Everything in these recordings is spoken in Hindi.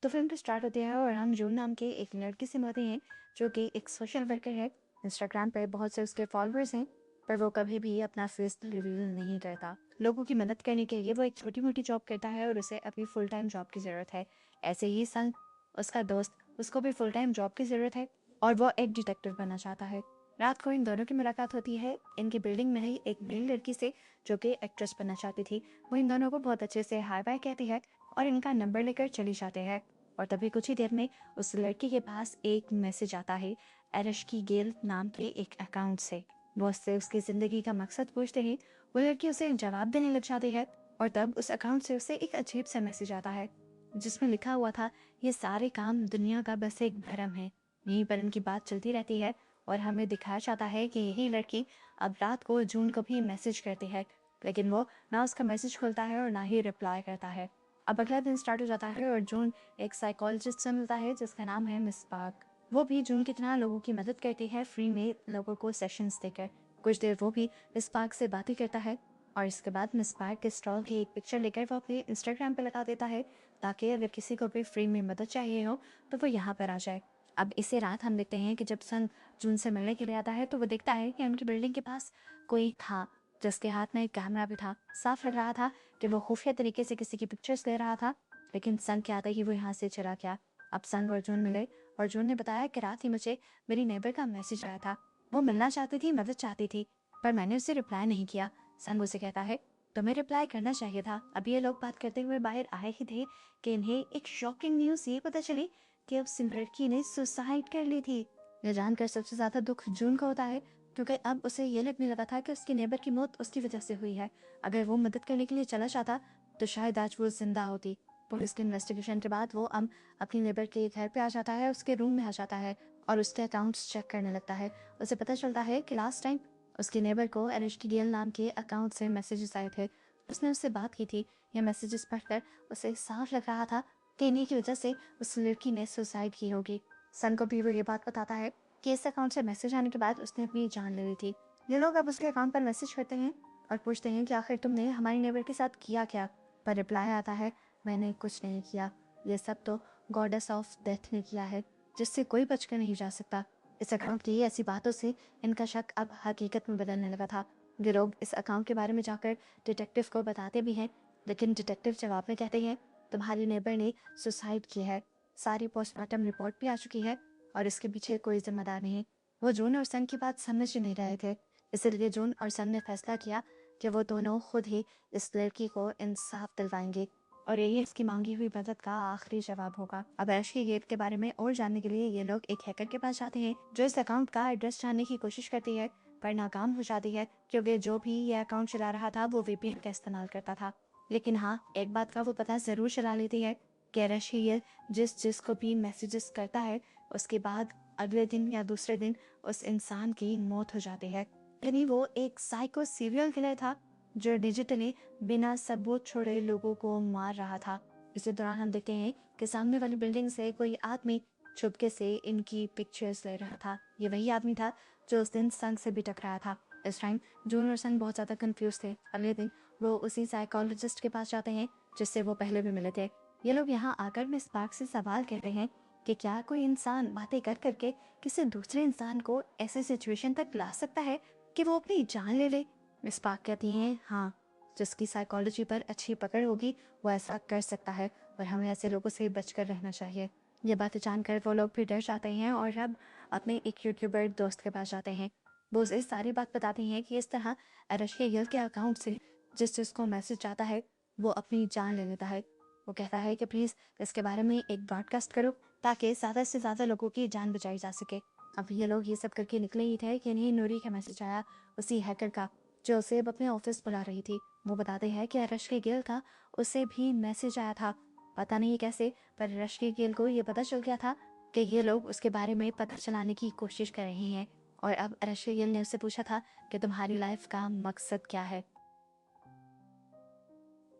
तो फिल्म तो स्टार्ट होती है और हम जून नाम के एक लड़की से मिलते हैं जो कि एक सोशल वर्कर है। इंस्टाग्राम पे बहुत से उसके फॉलोअर्स हैं, पर वो कभी भी अपना फेस रिवील नहीं करता। लोगों की मदद करने के लिए वो एक छोटी मोटी जॉब करता है और उसे अपनी फुल टाइम जॉब की ज़रूरत है। ऐसे ही संग उसका दोस्त, उसको भी फुल टाइम जॉब की ज़रूरत है और वो एक डिटेक्टिव बनना चाहता है। रात को इन दोनों की मुलाकात होती है इनकी बिल्डिंग में ही एक बड़ी लड़की से जो कि एक्ट्रेस बनना चाहती थी। वो इन दोनों को बहुत अच्छे से हाय बाय कहती है और इनका नंबर लेकर चली जाते हैं। और तभी कुछ ही देर में उस लड़की के पास एक मैसेज आता है एरश की गेल नाम के एक अकाउंट से। वो उससे उसकी जिंदगी का मकसद पूछते ही वो लड़की उसे जवाब देने लग जाती है और तब उस अकाउंट से उसे एक अजीब सा मैसेज आता है जिसमें लिखा हुआ था, ये सारे काम दुनिया का बस एक भ्रम है। यहीं पर इनकी बात चलती रहती है और हमें दिखाया जाता है कि यही लड़की अब रात को जून को भी मैसेज करती है, लेकिन वो ना उसका मैसेज खोलता है और ना ही रिप्लाई करता है। अब अगला दिन स्टार्ट हो जाता है और जून एक साइकोलॉजिस्ट से मिलता है जिसका नाम है मिस पार्क। वो भी जून की तरह लोगों की मदद करती है, फ्री में लोगों को सेशंस देकर। कुछ देर वो भी मिस पार्क से बातें करता है और इसके बाद मिस पार्क के स्टॉल की एक पिक्चर लेकर वो अपने इंस्टाग्राम पे लगा देता है ताकि अगर किसी को भी फ्री में मदद चाहिए हो तो वो यहाँ पर आ जाए। अब इसी रात हम देखते हैं कि जब सन जून से मिलने के लिए आता है तो वो देखता है कि उनकी बिल्डिंग के पास कोई था जिसके हाथ में एक कैमरा भी था। साफ लग रहा था कि वो खुफिया तरीके से किसी की पिक्चर्स ले रहा था, लेकिन सन के आते ही वो यहाँ से चला गया। अब सन और जून मिले और जून ने बताया कि रात ही मुझे मेरी नेबर का मैसेज आया था। वो मिलना चाहती थी, मदद चाहती थी, पर मैंने उसे रिप्लाई नहीं किया। सन मुझसे कहता है, तुम्हें रिप्लाई करना चाहिए था। अब ये लोग बात करते हुए बाहर आए ही थे कि इन्हें एक शॉकिंग न्यूज़ ये पता चली कि अब उस लड़की ने सुसाइड कर ली थी। यह जानकर सबसे ज्यादा दुख जून को होता है क्योंकि अब उसे ये लगने लगा था कि उसकी नेबर की मौत उसकी वजह से हुई है। अगर वो मदद करने के लिए चला जाता तो शायद आज वो जिंदा होती। पुलिस के इन्वेस्टिगेशन के बाद वो अब अपनी नेबर के घर पे आ जाता है, उसके रूम में आ जाता है और उसके अकाउंट्स चेक करने लगता है। उसे पता चलता है कि लास्ट टाइम उसके नेबर को एरिश गियल नाम के अकाउंट से मैसेजेस आए थे। उसने उससे बात की थी। ये मैसेजेस पढ़कर उसे साफ लग रहा था कि इन्हीं की वजह से उस लड़की ने सुसाइड की होगी। सन को भी वो ये बात बताता है कि इस अकाउंट से मैसेज आने के बाद उसने अपनी जान ले ली थी। ये लोग अब उसके अकाउंट पर मैसेज करते हैं और पूछते हैं कि आखिर तुमने हमारी नेबर के साथ किया क्या। पर रिप्लाई आता है, मैंने कुछ नहीं किया, ये सब तो गॉडेस ऑफ डेथ ने किया है जिससे कोई बचकर नहीं जा सकता। इस अकाउंट की ऐसी बातों से इनका शक अब हकीकत में बदलने लगा था। ये लोग इस अकाउंट के बारे में जाकर डिटेक्टिव को बताते भी हैं, लेकिन डिटेक्टिव जवाब में कहते हैं, तुम्हारी नेबर ने सुसाइड की है, सारी पोस्टमार्टम रिपोर्ट भी आ चुकी है और इसके पीछे कोई जिम्मेदार नहीं। वो जून और सन की बात समझ नहीं रहे थे, इसलिए जून और सन ने फैसला किया कि वो दोनों खुद ही इस लड़की को इंसाफ दिलवाएंगे और यही इसकी मांगी हुई मदद का आखिरी जवाब होगा। अब ऐश की गेट के बारे में और जानने के लिए ये लोग एक हैकर के पास जाते हैं जो इस अकाउंट का एड्रेस जानने की कोशिश करती है, पर नाकाम हो जाती है क्योंकि जो भी ये अकाउंट चला रहा था वो वीपीएन का इस्तेमाल करता था। लेकिन हाँ, एक बात का वो पता जरूर चला लेती है कि एश ये जिसको भी मैसेजेस करता है उसके बाद अगले दिन या दूसरे दिन उस इंसान की मौत हो जाती है। यानी वो एक साइको सीरियल किलर था जो डिजिटली बिना सबूत छोड़े लोगों को मार रहा था। इसी दौरान हम देखते हैं कि सामने वाली बिल्डिंग से कोई आदमी चुपके से इनकी पिक्चर्स ले रहा था। ये वही आदमी था जो उस दिन संग से भी टकराया था। इस टाइम जून और संग बहुत ज्यादा कंफ्यूज थे। अगले दिन वो उसी साइकोलॉजिस्ट के पास जाते हैं जिससे वो पहले भी मिले थे। ये लोग यहाँ आकर मिस पार्क से सवाल करते हैं कि क्या कोई इंसान बातें कर करके किसी दूसरे इंसान को ऐसे सिचुएशन तक ला सकता है कि वो अपनी जान ले ले। मिस पार्क कहती हैं, हाँ, जिसकी साइकोलॉजी पर अच्छी पकड़ होगी वो ऐसा कर सकता है और हमें ऐसे लोगों से बचकर रहना चाहिए। ये बातें जानकर वो लोग भी डर जाते हैं और अब अपने एक यूट्यूबर दोस्त के पास जाते हैं। वो उसे सारी बात बताती हैं कि इस तरह अरशे गिल के अकाउंट से जिसको मैसेज आता है वो अपनी जान ले लेता है। वो कहता है कि प्लीज़ इसके बारे में एक ब्रॉडकास्ट करो ताकि ज़्यादा से ज़्यादा लोगों की जान बचाई जा सके। अब ये लोग ये सब करके निकले ही थे कि इन्हें नूरी का मैसेज आया, उसी हैकर का जो उसे अब अपने ऑफिस बुला रही थी। वो बताते हैं कि रश्मि गिल था, उसे भी मैसेज आया था, पता नहीं कैसे, पर रश्मि गिल को ये पता चल गया था कि ये लोग उसके बारे में पता चलाने की कोशिश कर रहे हैं। और अब रश्मि गिल ने उससे पूछा था कि तुम्हारी लाइफ का मकसद क्या है।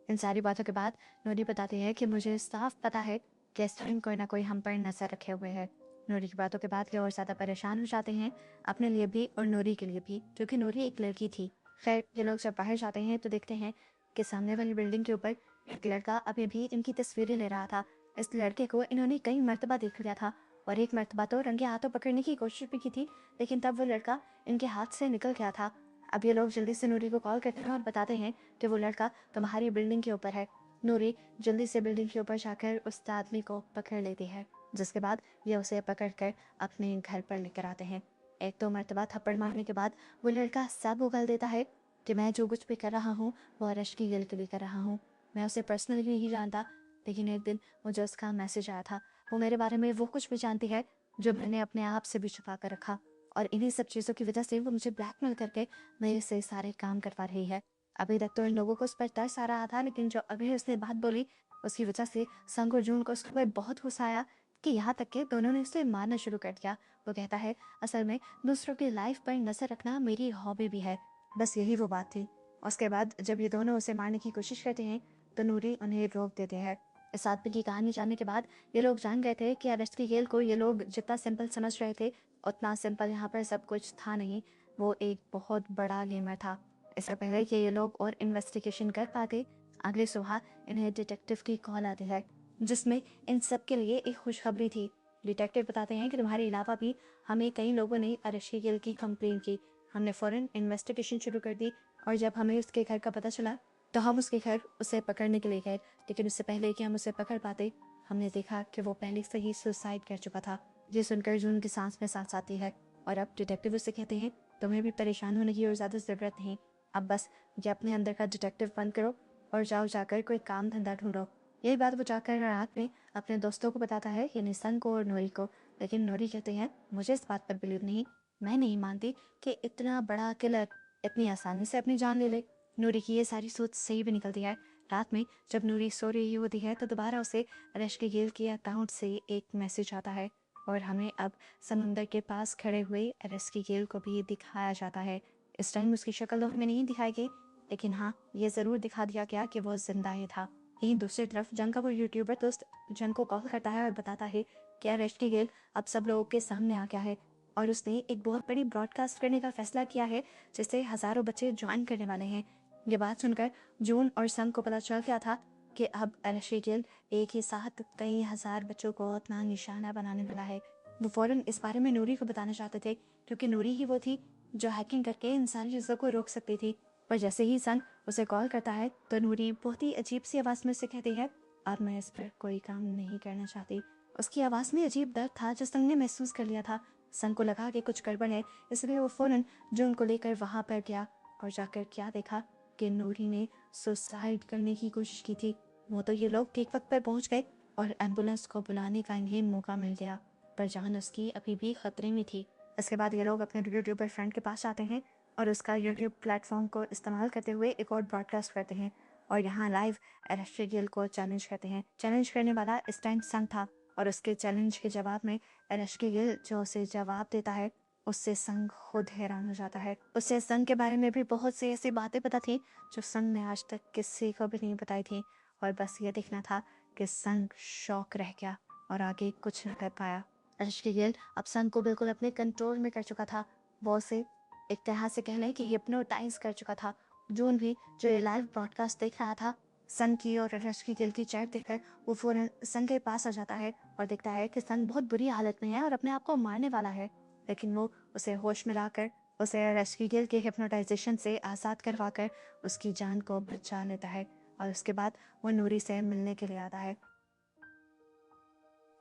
इन सारी बातों के बाद नूरी बताती है कि मुझे साफ पता है कि इस टाइम कोई ना कोई हम पर नजर रखे हुए है। नूरी की बातों के बाद ये और ज्यादा परेशान हो जाते हैं, अपने लिए भी और नूरी के लिए भी, क्योंकि नूरी एक लड़की थी। खैर, ये लोग जब बाहर जाते हैं तो देखते हैं कि सामने वाली बिल्डिंग के ऊपर एक लड़का अभी भी इनकी तस्वीरें ले रहा था। इस लड़के को इन्होंने कई मर्तबा देख लिया था और एक मर्तबा तो रंगे हाथों पकड़ने की कोशिश भी की थी, लेकिन तब वो लड़का इनके हाथ से निकल गया था। अब ये लोग जल्दी से नूरी को कॉल करते हैं और बताते हैं कि वो लड़का तुम्हारी बिल्डिंग के ऊपर है। नूरी जल्दी से बिल्डिंग के ऊपर जाकर उस आदमी को पकड़ लेती है, जिसके बाद ये उसे पकड़कर अपने घर पर लेकर आते हैं। एक दो मर्तबा थप्पड़ मारने के बाद वो लड़का सब उगल देता है कि मैं जो कुछ भी कर रहा हूँ वो अरश की गिल के लिए कर रहा हूँ। मैं उसे पर्सनली नहीं जानता, लेकिन एक दिन मुझे उसका मैसेज आया था। वो मेरे बारे में वो कुछ भी जानती है जो मैंने अपने आप से भी छुपा कर रखा, और इन्हीं सब चीज़ों की वजह से वो मुझे ब्लैकमेल करके मेरे से सारे काम करवा रही है। अभी तक तो इन लोगों को उस पर तरस आ रहा था, लेकिन जो अभी उसने बात बोली उसकी वजह से संग और जून को उसके ऊपर बहुत गुस्सा आया कि यहाँ तक कि दोनों ने उसे मारना शुरू कर दिया। वो कहता है असल में दूसरों की लाइफ पर नजर रखना मेरी हॉबी भी है। बस यही वो बात थी। उसके बाद जब ये दोनों उसे मारने की कोशिश करते हैं तो नूरी उन्हें रोक देते हैं। इस आदमी की कहानी जानने के बाद ये लोग जान गए थे कि अरेस्ट की खेल को ये लोग जितना सिंपल समझ रहे थे उतना सिंपल यहाँ पर सब कुछ था नहीं। वो एक बहुत बड़ा गेमर था। इससे पहले कि ये लोग और इन्वेस्टिगेशन कर पाते, अगली सुबह इन्हें डिटेक्टिव की कॉल आती है, जिसमें इन सब के लिए एक खुशखबरी थी। डिटेक्टिव बताते हैं कि तुम्हारे अलावा भी हमें कई लोगों ने अरेस्ट की खेल की कंप्लेन की। हमने फ़ौरन इन्वेस्टिगेशन शुरू कर दी और जब हमें उसके घर का पता चला तो हम उसके घर उसे पकड़ने के लिए गए, लेकिन उससे पहले कि हम उसे पकड़ पाते हमने देखा कि वो पहले से ही सुसाइड कर चुका था। ये सुनकर जून की सांस में सांस आती है और अब डिटेक्टिव उससे कहते हैं तुम्हें भी परेशान होने की और ज़्यादा ज़रूरत नहीं। अब बस ये अपने अंदर का डिटेक्टिव बंद करो और जाओ जाकर कोई काम धंधा ढूंढो। यही बात वो जाकर रात में अपने दोस्तों को बताता है, यानी सन को और नूरी को। लेकिन नूरी कहते हैं मुझे इस बात पर बिलीव नहीं, मैं नहीं मानती कि इतना बड़ा किलर इतनी आसानी से अपनी जान ले ले। नूरी की ये सारी सोच सही भी निकलती है। रात में जब नूरी सो रही होती है तो दोबारा उसे रश्क गिल के अकाउंट से एक मैसेज आता है और हमें अब समुंदर के पास खड़े हुए रश्क गिल को भी दिखाया जाता है। इस टाइम उसकी शक्ल तो हमें नहीं दिखाई गई, लेकिन हाँ ये ज़रूर दिखा दिया गया कि वो जिंदा ही था। यहीं दूसरी तरफ जंग का वो यूट्यूबर दोस्त जंग को कॉल करता है और बताता है कि रश्क गिल अब सब लोगों के सामने आ गया है और उसने एक बहुत बड़ी ब्रॉडकास्ट करने का फैसला किया है जिससे हज़ारों बच्चे ज्वाइन करने वाले हैं। ये बात सुनकर जून और संग को पता चल गया था कि अब अरशील एक ही साथ कई हजार बच्चों को अपना निशाना बनाने वाला है। वो फौरन इस बारे में नूरी को बताना चाहते थे, क्योंकि नूरी ही वो थी जो हैकिंग करके इन सारी चीज़ों को रोक सकती थी। पर जैसे ही संग उसे कॉल करता है तो नूरी बहुत ही अजीब सी आवाज़ में उसे कहती है अब मैं इस पर कोई काम नहीं करना चाहती। उसकी आवाज़ में अजीब दर्द था जो संग ने महसूस कर लिया था। संग को लगा कि कुछ गड़बड़ है, इसलिए वो फौरन जून को लेकर वहाँ पर गया और जाकर क्या देखा कि नूरी ने सुसाइड करने की कोशिश की थी। वो तो ये लोग ठीक वक्त पर पहुंच गए और एम्बुलेंस को बुलाने का इन्हें मौका मिल गया, पर जान उसकी अभी भी खतरे में थी। इसके बाद ये लोग अपने यूट्यूबर फ्रेंड के पास आते हैं और उसका यूट्यूब प्लेटफॉर्म को इस्तेमाल करते हुए एक और ब्रॉडकास्ट करते हैं और यहाँ लाइव एरेस्ट्री गिल को चैलेंज करते हैं। चैलेंज करने वाला इस टाइम संग था और उसके चैलेंज के जवाब में एरेस्ट्री गिल जो उसे जवाब देता है उससे संग खुद हैरान हो जाता है। उससे संग के बारे में भी बहुत सी ऐसी बातें पता थी जो संग ने आज तक किसी को भी नहीं बताई थी, और बस ये देखना था कि संग शॉक रह गया और आगे कुछ न कर पाया। अरशकी गिल अब संग को बिल्कुल अपने कंट्रोल में कर चुका था। वो उसे एक तरह से कह लें कि हिप्नोटाइज कर चुका था। जून भी जो ये लाइव ब्रॉडकास्ट देख रहा था, सन की और अरशकी गिल की चैट देखकर वो फौरन संग के पास आ जाता है और देखता है कि संग बहुत बुरी हालत में है और अपने आप को मारने वाला है, लेकिन वो उसे होश में लाकर उसे रेस्क्यू गिल के हिप्नोटाइजेशन से आज़ाद करवाकर उसकी जान को बचा लेता है और उसके बाद वो नूरी से मिलने के लिए आता है।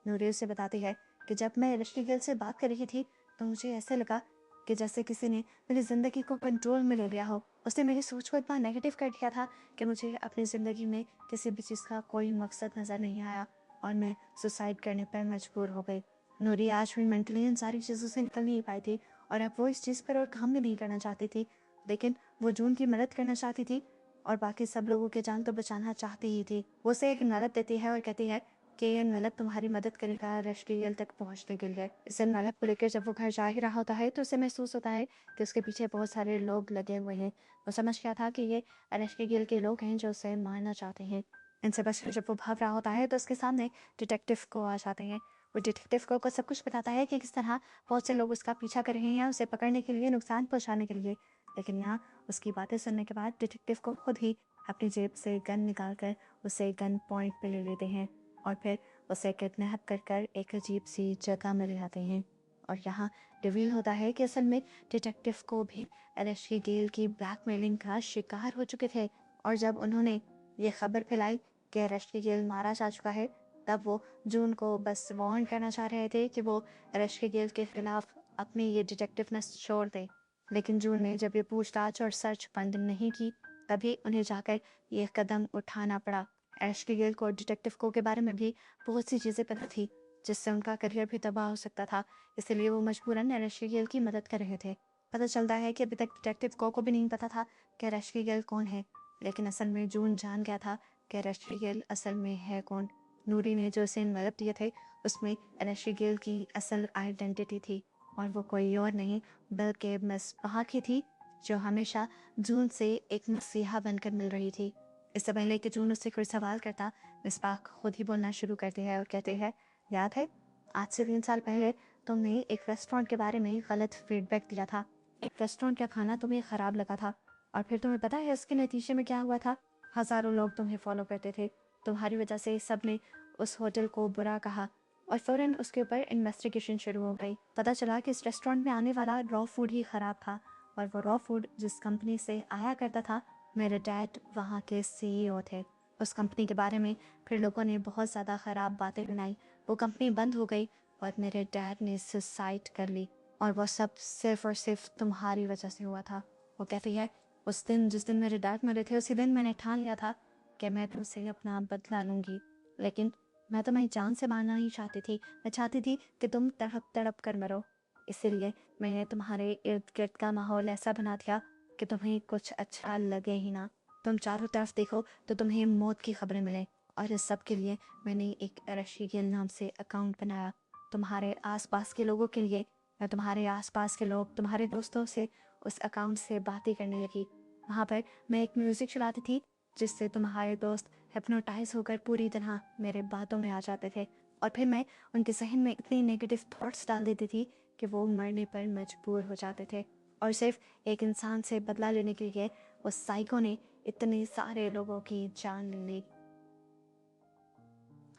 नूरी उसे बताती है कि जब मैं रेस्क्यू गिल से बात कर रही थी तो मुझे ऐसे लगा कि जैसे किसी ने मेरी ज़िंदगी को कंट्रोल में ले लिया हो। उसने मेरी सोच को इतना नेगेटिव कर दिया था कि मुझे अपनी ज़िंदगी में किसी भी चीज़ का कोई मकसद नज़र नहीं आया और मैं सुसाइड करने पर मजबूर हो गई। नूरी आज भी मेंटली इन सारी चीज़ों से निकल नहीं पाई थी और अब वो इस चीज़ पर और काम भी नहीं करना चाहती थी, लेकिन वो जून की मदद करना चाहती थी और बाकी सब लोगों की जान तो बचाना चाहती ही थी। वो उसे एक नलत देती है और कहती है कि ये नलत तुम्हारी मदद करेगा रेस्क्यू तक पहुंचने के लिए। इसे नलत को लेकर जब वो घर जा ही रहा होता है तो उसे महसूस होता है कि उसके पीछे बहुत सारे लोग लगे हुए हैं। वो समझ गया था कि ये रेस्क्यू के लोग हैं जो उसे मारना चाहते हैं। इनसे बस जब वो भाग रहा होता है तो उसके सामने डिटेक्टिव को आ जाते हैं। वो डिटेक्टिव को सब कुछ बताता है कि किस तरह बहुत से लोग उसका पीछा कर रहे हैं उसे पकड़ने के लिए, नुकसान पहुंचाने के लिए। लेकिन यहाँ उसकी बातें सुनने के बाद डिटेक्टिव को खुद ही अपनी जेब से गन निकाल कर उसे गन पॉइंट पे ले लेते हैं और फिर उसे किडनैप कर एक अजीब सी जगह में ले आते हैं। और यहाँ रिवील होता है कि असल में डिटेक्टिव को भी एलेशी गेल की ब्लैकमेलिंग का शिकार हो चुके थे। और जब उन्होंने ये खबर फैलाई कि एलेशी गेल मारा जा चुका है, तब वो जून को बस वार्न करना चाह रहे थे कि वो एलेशी गेल के खिलाफ अपनी ये डिटेक्टिवनेस छोड़ दे। लेकिन जून ने जब ये पूछताछ और सर्च बंद नहीं की, तभी उन्हें जाकर ये कदम उठाना पड़ा। एलेशी गेल को डिटेक्टिव के बारे में भी बहुत सी चीज़ें पता थी, जिससे उनका करियर भी तबाह हो सकता था। इसलिए वो मजबूरन एलेशी गेल की मदद कर रहे थे। पता चलता है कि अभी तक डिटेक्टिव को भी नहीं पता था कि एलेशी गेल कौन है, लेकिन असल में जून जान गया था कि एलेशी गेल असल में है कौन। नूरी ने जो उसे इन्वेल्व दिए थे, उसमें एलेशी गेल की असल आइडेंटिटी थी, और वो कोई और नहीं बल्कि मिस पाक ही थी, जो हमेशा जून से एक मसीहा बनकर मिल रही थी। इससे पहले कि जून उससे कोई सवाल करता, मिस पाक खुद ही बोलना शुरू करते हैं और कहते हैं, याद है आज से 3 साल पहले तुमने एक रेस्टोरेंट के बारे में गलत फीडबैक दिया था। एक रेस्टोरेंट का खाना तुम्हें ख़राब लगा था, और फिर तुम्हें पता है इसके नतीजे में क्या हुआ था? हज़ारों लोग तुम्हें फॉलो करते थे। तुम्हारी वजह से सब ने उस होटल को बुरा कहा, और फ़ौरन उसके ऊपर इन्वेस्टिगेशन शुरू हो गई। पता चला कि इस रेस्टोरेंट में आने वाला रॉ फूड ही ख़राब था, और वो रॉ फूड जिस कंपनी से आया करता था, मेरे डैड वहाँ के सीईओ थे। उस कंपनी के बारे में फिर लोगों ने बहुत ज़्यादा ख़राब बातें बनाई। वो कंपनी बंद हो गई और मेरे डैड ने सुसाइड कर ली, और वो सब सिर्फ और सिर्फ तुम्हारी वजह से हुआ था। वो कहती है, उस दिन जिस दिन मेरे डैड मरे थे, उसी दिन मैंने ठान लिया था कि मैं तुमसे अपना बदला लूँगी। लेकिन मैं तुम्हें जान से मारना नहीं चाहती थी। मैं चाहती थी कि तुम तड़प तड़प कर मरो। इसीलिए मैंने तुम्हारे इर्द गिर्द का माहौल ऐसा बना दिया कि तुम्हें कुछ अच्छा लगे ही ना। तुम चारों तरफ देखो तो तुम्हें मौत की खबरें मिले, और इस सब के लिए मैंने एक एलेशी गेल नाम से अकाउंट बनाया। तुम्हारे आसपास के लोगों के लिए। मैं तुम्हारे आसपास के लोग, तुम्हारे दोस्तों से उस अकाउंट से बातें करने लगी। वहाँ पर मैं एक म्यूज़िक चलाती थी, जिससे तुम्हारे दोस्त हिप्नोटाइज होकर पूरी तरह मेरे बातों में आ जाते थे, और फिर मैं उनके जहन में इतनी नेगेटिव थॉट्स डाल देती थी कि वो मरने पर मजबूर हो जाते थे। और सिर्फ एक इंसान से बदला लेने के लिए उस साइको ने इतने सारे लोगों की जान ले ली।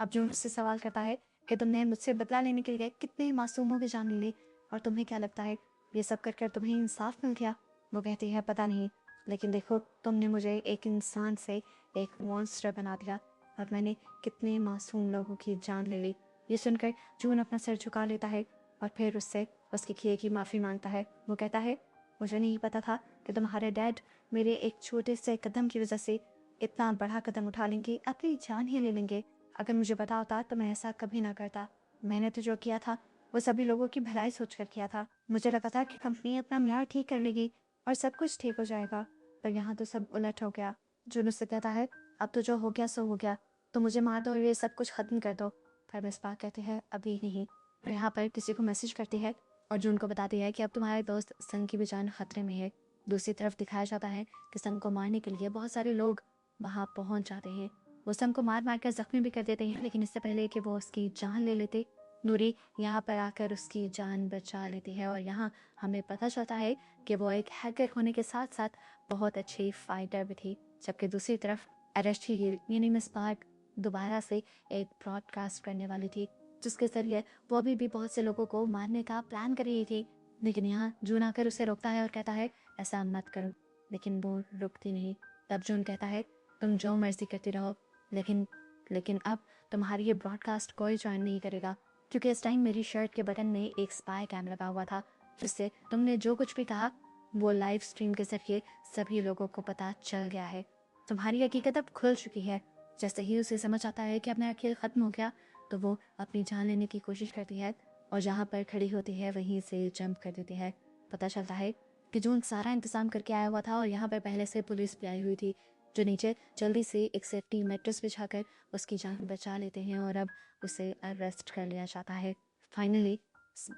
अब जो मुझसे सवाल करता है कि तुमने मुझसे बदला लेने के लिए कितने मासूमों की जान ले ली, और तुम्हें क्या लगता है ये सब कर कर तुम्हें इंसाफ मिल गया? वो कहती है, पता नहीं, लेकिन देखो तुमने मुझे एक इंसान से एक मॉन्स्टर बना दिया, और मैंने कितने मासूम लोगों की जान ले ली। ये सुनकर जून अपना सिर झुका लेता है और फिर उससे उसके किए की माफ़ी मांगता है। वो कहता है, मुझे नहीं पता था कि तुम्हारे डैड मेरे एक छोटे से कदम की वजह से इतना बड़ा कदम उठा लेंगे, अपनी जान ही ले लेंगे। अगर मुझे पता होता तो मैं ऐसा कभी ना करता। मैंने तो जो किया था वो सभी लोगों की भलाई सोच कर किया था। मुझे लगा था कि कंपनी अपना म्यार ठीक कर लेगी और सब कुछ ठीक हो जाएगा, पर यहाँ तो सब उलट हो गया। जो मुझसे कहता है, अब तो जो हो गया सो हो गया, तो मुझे मार दो और ये सब कुछ ख़त्म कर दो। फिर मिसबा कहते हैं, अभी नहीं। और यहाँ पर किसी को मैसेज करती है और जो उनको बताती है कि अब तुम्हारे दोस्त सन की भी जान खतरे में है। दूसरी तरफ दिखाया जाता है कि सन को मारने के लिए बहुत सारे लोग वहाँ पहुँच जाते हैं। वो सन को मार मार कर जख्मी भी कर देते हैं, लेकिन इससे पहले कि वो उसकी जान ले लेते, नूरी यहाँ पर आकर उसकी जान बचा लेती है। और यहाँ हमें पता चलता है कि वो एक हैकर होने के साथ साथ बहुत अच्छी फाइटर भी थी। जबकि दूसरी तरफ एलेशी गेल यानी मिस पार्क दोबारा से एक ब्रॉडकास्ट करने वाली थी, जिसके जरिए वो अभी भी बहुत से लोगों को मारने का प्लान कर रही थी। लेकिन यहाँ जून आकर उसे रोकता है और कहता है, ऐसा मत करो। लेकिन वो रुकती नहीं। तब जून कहता है, तुम जो मर्जी करती रहो, लेकिन लेकिन अब तुम्हारी ये ब्रॉडकास्ट कोई ज्वाइन नहीं करेगा, क्योंकि इस टाइम मेरी शर्ट के बटन में एक स्पाई कैम लगा हुआ था, जिससे तुमने जो कुछ भी कहा वो लाइव स्ट्रीम के जरिए सभी लोगों को पता चल गया है। तुम्हारी हकीकत अब खुल चुकी है। जैसे ही उसे समझ आता है कि अपना खेल ख़त्म हो गया, तो वो अपनी जान लेने की कोशिश करती है, और जहाँ पर खड़ी होती है वहीं से जंप कर देती है। पता चलता है कि जून सारा इंतज़ाम करके आया हुआ था, और यहाँ पर पहले से पुलिस भी आई हुई थी, जो नीचे जल्दी से एक सेफ्टी मैट्रेस बिछाकर उसकी जान बचा लेते हैं, और अब उसे अरेस्ट कर लिया जाता है। फाइनली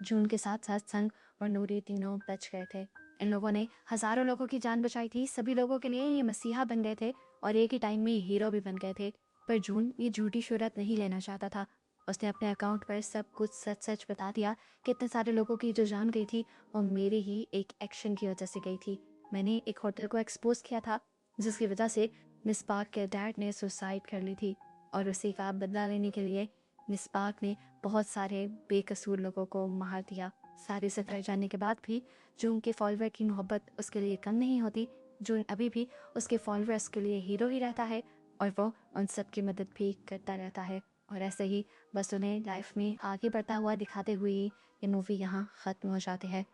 जून के साथ साथ संग और नूरी तीनों बच गए थे। इन लोगों ने हज़ारों लोगों की जान बचाई थी। सभी लोगों के लिए ये मसीहा बन गए थे, और एक ही टाइम में हीरो भी बन गए थे। पर जून ये झूठी शोहरत नहीं लेना चाहता था। उसने अपने अकाउंट पर सब कुछ सच सच बता दिया कि इतने सारे लोगों की जो जान गई थी वो मेरे ही एक एक्शन की वजह से गई थी। मैंने एक होटल को एक्सपोज किया था, जिसकी वजह से मिस पार्क के डैड ने सुसाइड कर ली थी, और उसी का बदला लेने के लिए मिसबाक ने बहुत सारे बेकसूर लोगों को मार दिया। सारी सफाई जाने के बाद भी जून के फॉलोअर की मोहब्बत उसके लिए कम नहीं होती। जून अभी भी उसके फॉलोअर्स के लिए हीरो ही रहता है और वो उन सब की मदद भी करता रहता है। और ऐसे ही बस उन्हें लाइफ में आगे बढ़ता हुआ दिखाते हुए ये मूवी यहाँ ख़त्म हो जाती है।